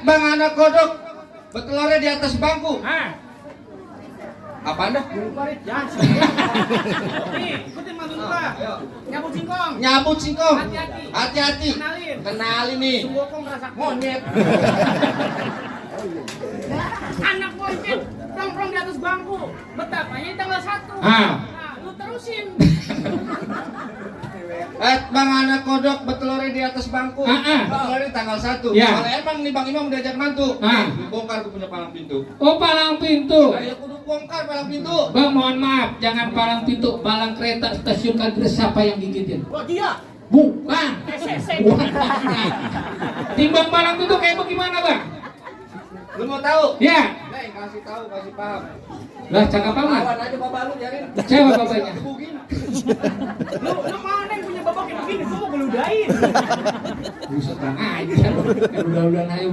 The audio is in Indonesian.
Bang anak kodok bertelurnya di atas bangku. Apa anda? Ya, nih, ikutin mantu gua. Nyabut singkong. Nyabut singkong. Hati-hati. Hati-hati. Kenalin nih. Sunggokong rasa Monyet. Anak monyet nongkrong di atas bangku. Betapanya di tanggal 1. Ah. Nah, lu terusin. Bang anak kodok bertelurnya di atas bangku. Bertelurnya tanggal 1. Ya. Kalau emang nih Bang Imam diajak mantu. Bongkar gue punya palang pintu. Oh, palang pintu. Ayo kudu bongkar palang pintu. Bang, mohon maaf, jangan palang pintu, palang kereta stasiun Kagres siapa yang gigitin? Oh, dia. Bukan. SSC. Timbang palang pintu kayak bagaimana, Bang? Lu mau tahu? Ya. Kasih tahu, kasih paham. Lah, cakap amat. Lawan aja bapak lu jarin. Siapa bapaknya? Lu mau neng punya babak yang begini, gua mau geludain. Buset, Bang. Aja. Udah ayo.